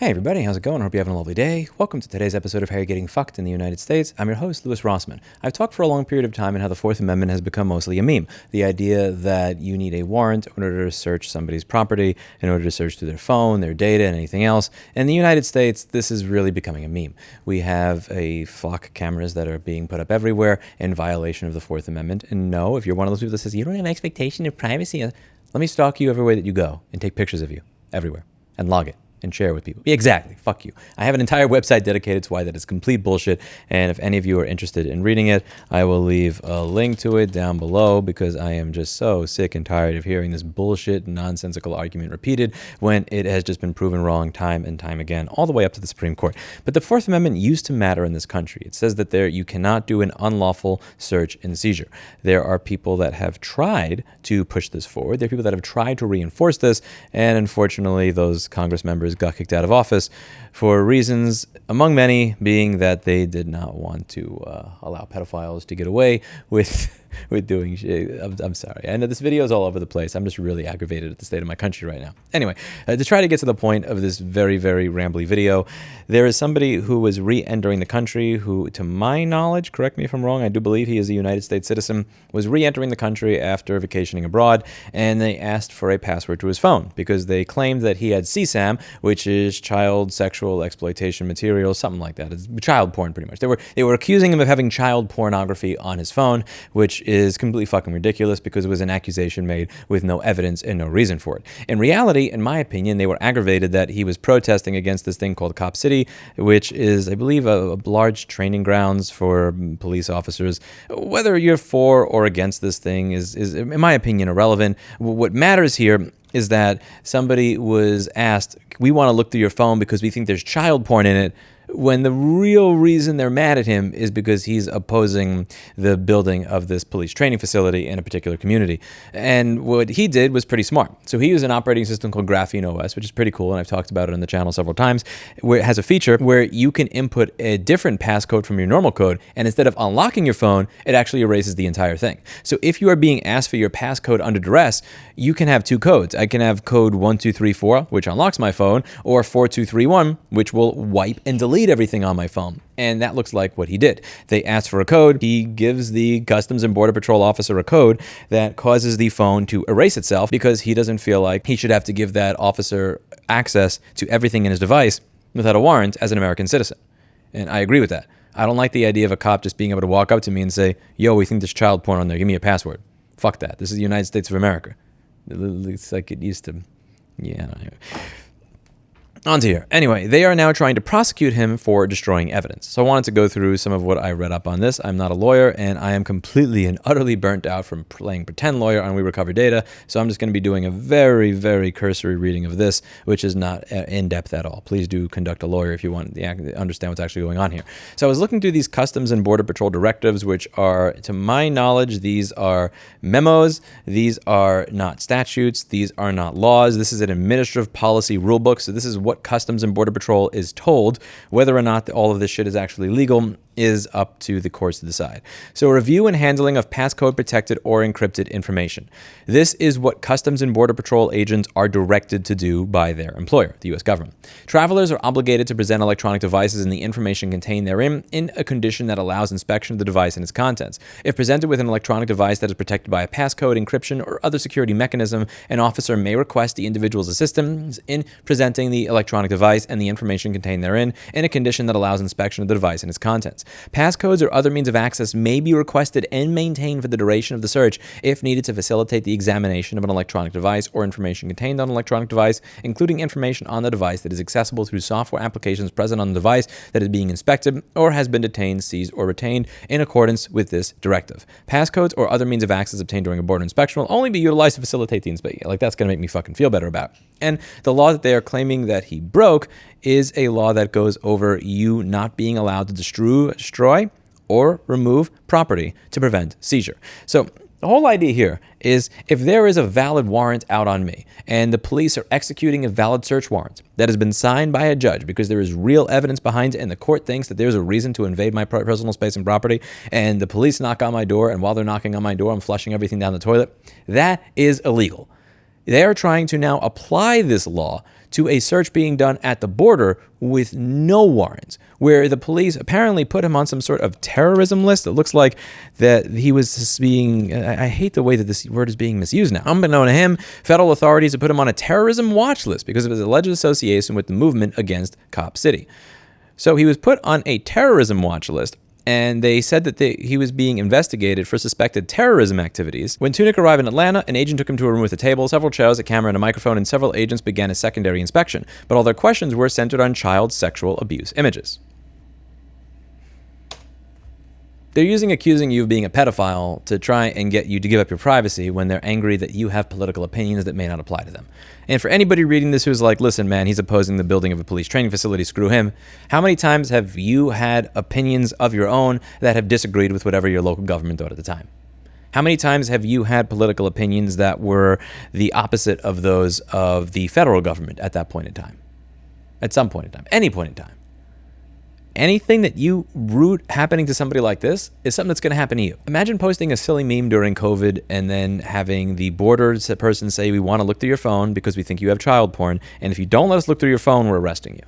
Hey everybody, how's it going? I hope you're having a lovely day. Welcome to today's episode of How You're Getting Fucked in the United States. I'm your host, Louis Rossman. I've talked for a long period of time on how the Fourth Amendment has become mostly a meme. The idea that you need a warrant in order to search somebody's property, in order to search through their phone, their data, and anything else. In the United States, this is really becoming a meme. We have a flock cameras that are being put up everywhere in violation of the Fourth Amendment. And no, if you're one of those people that says, you don't have an expectation of privacy, let me stalk you everywhere that you go and take pictures of you everywhere and log it and share with people. Exactly. Fuck you. I have an entire website dedicated to why that is complete bullshit. And if any of you are interested in reading it, I will leave a link to it down below because I am just so sick and tired of hearing this bullshit, nonsensical argument repeated when it has just been proven wrong time and time again, all the way up to the Supreme Court. But the Fourth Amendment used to matter in this country. It says that you cannot do an unlawful search and seizure. There are people that have tried to push this forward. There are people that have tried to reinforce this. And unfortunately, those Congress members got kicked out of office for reasons, among many, being that they did not want to allow pedophiles to get away with doing shit. I'm sorry. I know this video is all over the place. I'm just really aggravated at the state of my country right now. Anyway, to try to get to the point of this very, very rambly video, there is somebody who was re-entering the country who, to my knowledge, correct me if I'm wrong, I do believe he is a United States citizen, was re-entering the country after vacationing abroad, and they asked for a password to his phone because they claimed that he had CSAM, which is child sexual exploitation material, something like that. It's child porn, pretty much. They were accusing him of having child pornography on his phone, which is completely fucking ridiculous because it was an accusation made with no evidence and no reason for it. In reality, in my opinion, they were aggravated that he was protesting against this thing called Cop City, which is, I believe, a large training grounds for police officers. Whether you're for or against this thing is, in my opinion, irrelevant. What matters here is that somebody was asked, we want to look through your phone because we think there's child porn in it, when the real reason they're mad at him is because he's opposing the building of this police training facility in a particular community. And what he did was pretty smart. So he used an operating system called GrapheneOS, which is pretty cool, and I've talked about it on the channel several times, where it has a feature where you can input a different passcode from your normal code, and instead of unlocking your phone, it actually erases the entire thing. So if you are being asked for your passcode under duress, you can have two codes. I can have code 1234, which unlocks my phone, or 4231, which will wipe and delete everything on my phone. And that looks like what he did. They asked for a code. He gives the Customs and Border Patrol officer a code that causes the phone to erase itself because he doesn't feel like he should have to give that officer access to everything in his device without a warrant as an American citizen. And I agree with that. I don't like the idea of a cop just being able to walk up to me and say, yo, we think there's child porn on there. Give me a password. Fuck that. This is the United States of America. It's like it used to. Yeah, I don't know. On to here. Anyway, they are now trying to prosecute him for destroying evidence. So I wanted to go through some of what I read up on this. I'm not a lawyer, and I am completely and utterly burnt out from playing pretend lawyer on We Recover Data. So I'm just going to be doing a very, very cursory reading of this, which is not in-depth at all. Please do conduct a lawyer if you want to understand what's actually going on here. So I was looking through these Customs and Border Patrol directives, which are, to my knowledge, these are memos. These are not statutes. These are not laws. This is an administrative policy rulebook. So this is what Customs and Border Patrol is told. Whether or not all of this shit is actually legal is up to the courts to decide. So review and handling of passcode protected or encrypted information. This is what Customs and Border Patrol agents are directed to do by their employer, the U.S. government. Travelers are obligated to present electronic devices and the information contained therein in a condition that allows inspection of the device and its contents. If presented with an electronic device that is protected by a passcode, encryption, or other security mechanism, an officer may request the individual's assistance in presenting the electronic device and the information contained therein in a condition that allows inspection of the device and its contents. Passcodes or other means of access may be requested and maintained for the duration of the search if needed to facilitate the examination of an electronic device or information contained on an electronic device, including information on the device that is accessible through software applications present on the device that is being inspected or has been detained, seized, or retained in accordance with this directive. Passcodes or other means of access obtained during a border inspection will only be utilized to facilitate the inspection. Like, that's going to make me fucking feel better about it. And the law that they are claiming that he broke is a law that goes over you not being allowed to destroy or remove property to prevent seizure. So the whole idea here is if there is a valid warrant out on me and the police are executing a valid search warrant that has been signed by a judge because there is real evidence behind it and the court thinks that there's a reason to invade my personal space and property, and the police knock on my door, and while they're knocking on my door, I'm flushing everything down the toilet, that is illegal. They are trying to now apply this law to a search being done at the border with no warrants, where the police apparently put him on some sort of terrorism list. It looks like that he was being, I hate the way that this word is being misused now. Unbeknown to him, federal authorities have put him on a terrorism watch list because of his alleged association with the movement against Cop City. So he was put on a terrorism watch list, and they said that he was being investigated for suspected terrorism activities. When Tunick arrived in Atlanta, an agent took him to a room with a table, several chairs, a camera, and a microphone, and several agents began a secondary inspection. But all their questions were centered on child sexual abuse images. They're accusing you of being a pedophile to try and get you to give up your privacy when they're angry that you have political opinions that may not apply to them. And for anybody reading this who's like, listen, man, he's opposing the building of a police training facility, screw him. How many times have you had opinions of your own that have disagreed with whatever your local government thought at the time? How many times have you had political opinions that were the opposite of those of the federal government at that point in time? At some point in time, any point in time. Anything that you root happening to somebody like this is something that's going to happen to you. Imagine posting a silly meme during COVID and then having the border person say, we want to look through your phone because we think you have child porn. And if you don't let us look through your phone, we're arresting you.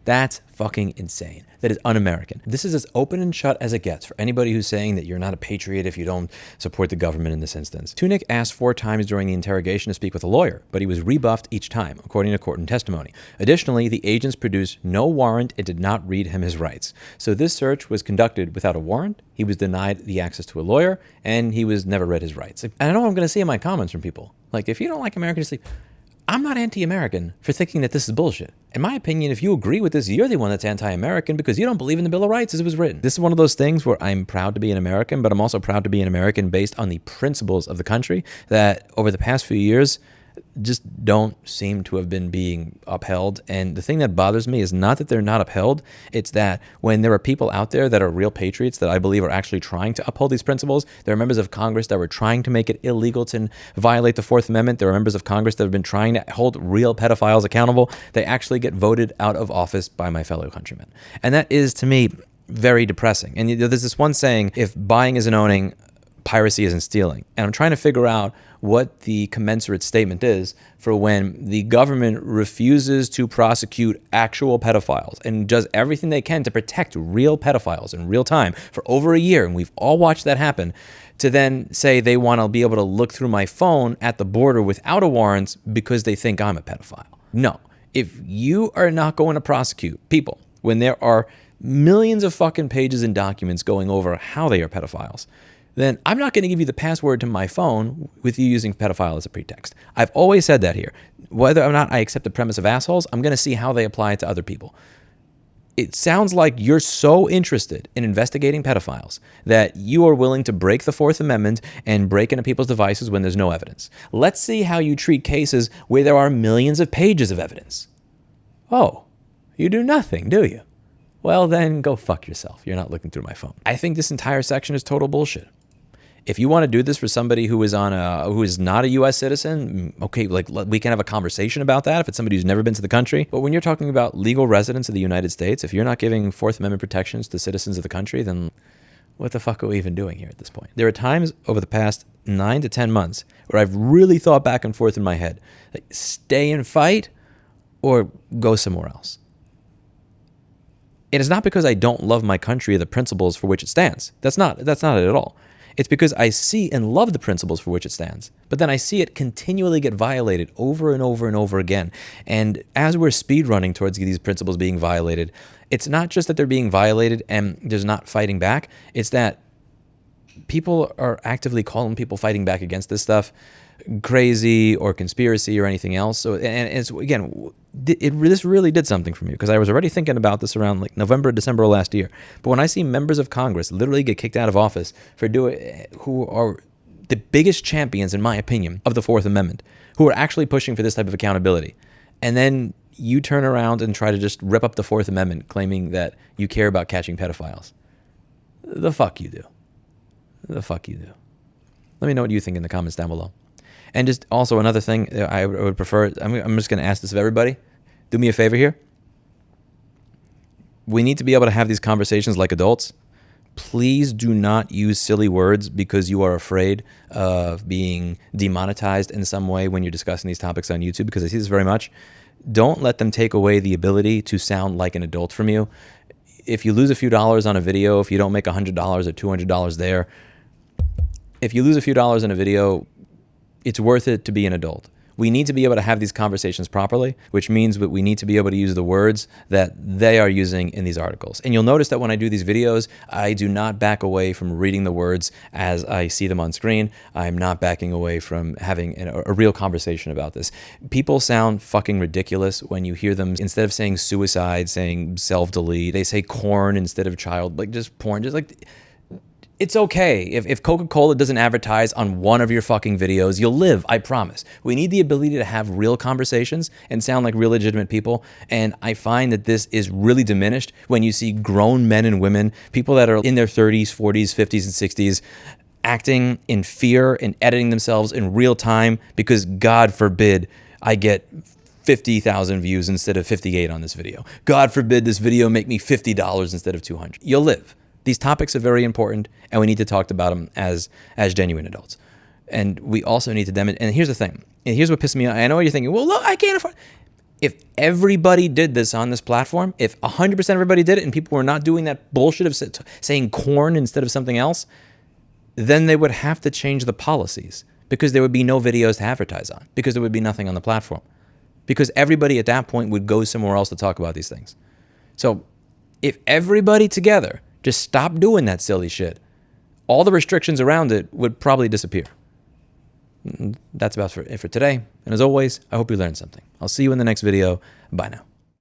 That's fucking insane. That is un-American. This is as open and shut as it gets for anybody who's saying that you're not a patriot if you don't support the government in this instance. Tunick asked 4 times during the interrogation to speak with a lawyer, but he was rebuffed each time, according to court and testimony. Additionally, the agents produced no warrant and did not read him his rights. So this search was conducted without a warrant. He was denied the access to a lawyer, and he was never read his rights. And I know I'm going to see in my comments from people. Like, if you don't like American sleep, I'm not anti-American for thinking that this is bullshit. In my opinion, if you agree with this, you're the one that's anti-American because you don't believe in the Bill of Rights as it was written. This is one of those things where I'm proud to be an American, but I'm also proud to be an American based on the principles of the country that over the past few years just don't seem to have been being upheld. And the thing that bothers me is not that they're not upheld. It's that when there are people out there that are real patriots that I believe are actually trying to uphold these principles, there are members of Congress that were trying to make it illegal to violate the Fourth Amendment. There are members of Congress that have been trying to hold real pedophiles accountable. They actually get voted out of office by my fellow countrymen. And that is, to me, very depressing. And there's this one saying, if buying isn't owning, piracy isn't stealing. And I'm trying to figure out what the commensurate statement is for when the government refuses to prosecute actual pedophiles and does everything they can to protect real pedophiles in real time for over a year, and we've all watched that happen, to then say they want to be able to look through my phone at the border without a warrant because they think I'm a pedophile. No. If you are not going to prosecute people when there are millions of fucking pages and documents going over how they are pedophiles, then I'm not going to give you the password to my phone with you using pedophile as a pretext. I've always said that here. Whether or not I accept the premise of assholes, I'm going to see how they apply it to other people. It sounds like you're so interested in investigating pedophiles that you are willing to break the Fourth Amendment and break into people's devices when there's no evidence. Let's see how you treat cases where there are millions of pages of evidence. Oh, you do nothing, do you? Well, then go fuck yourself. You're not looking through my phone. I think this entire section is total bullshit. If you want to do this for somebody who is not a U.S. citizen, okay, like we can have a conversation about that if it's somebody who's never been to the country. But when you're talking about legal residents of the United States, if you're not giving Fourth Amendment protections to citizens of the country, then what the fuck are we even doing here at this point? There are times over the past 9 to 10 months where I've really thought back and forth in my head, like, stay and fight or go somewhere else. It is not because I don't love my country or the principles for which it stands. That's not it at all. It's because I see and love the principles for which it stands, but then I see it continually get violated over and over and over again. And as we're speed running towards these principles being violated, it's not just that they're being violated and there's not fighting back. It's that people are actively calling people fighting back against this stuff crazy or conspiracy or anything else. So, and it's, again, this really did something for me because I was already thinking about this around like November, December of last year. But when I see members of Congress literally get kicked out of office for who are the biggest champions, in my opinion, of the Fourth Amendment, who are actually pushing for this type of accountability, and then you turn around and try to just rip up the Fourth Amendment, claiming that you care about catching pedophiles. The fuck you do. The fuck you do. Let me know what you think in the comments down below. And just also another thing I would prefer, I'm just going to ask this of everybody. Do me a favor here. We need to be able to have these conversations like adults. Please do not use silly words because you are afraid of being demonetized in some way when you're discussing these topics on YouTube, because I see this very much. Don't let them take away the ability to sound like an adult from you. If you lose a few dollars on a video, if you don't make $100 or $200 there, if you lose a few dollars in a video, it's worth it to be an adult. We need to be able to have these conversations properly, which means that we need to be able to use the words that they are using in these articles. And you'll notice that when I do these videos, I do not back away from reading the words as I see them on screen. I'm not backing away from having a real conversation about this. People sound fucking ridiculous when you hear them, instead of saying suicide, saying self-delete, they say corn instead of child, like just porn, just like... It's okay. If Coca-Cola doesn't advertise on one of your fucking videos, you'll live, I promise. We need the ability to have real conversations and sound like real legitimate people. And I find that this is really diminished when you see grown men and women, people that are in their 30s, 40s, 50s, and 60s, acting in fear and editing themselves in real time because, God forbid, I get 50,000 views instead of 58 on this video. God forbid this video make me $50 instead of $200. You'll live. These topics are very important, and we need to talk about them as genuine adults. And we also need to demonstrate. And here's the thing. And here's what pisses me off. I know what you're thinking. Well, look, I can't afford. If everybody did this on this platform, if 100% everybody did it, and people were not doing that bullshit of saying corn instead of something else, then they would have to change the policies because there would be no videos to advertise on, because there would be nothing on the platform, because everybody at that point would go somewhere else to talk about these things. So if everybody together just stop doing that silly shit, all the restrictions around it would probably disappear. That's about it for today. And as always, I hope you learned something. I'll see you in the next video. Bye now.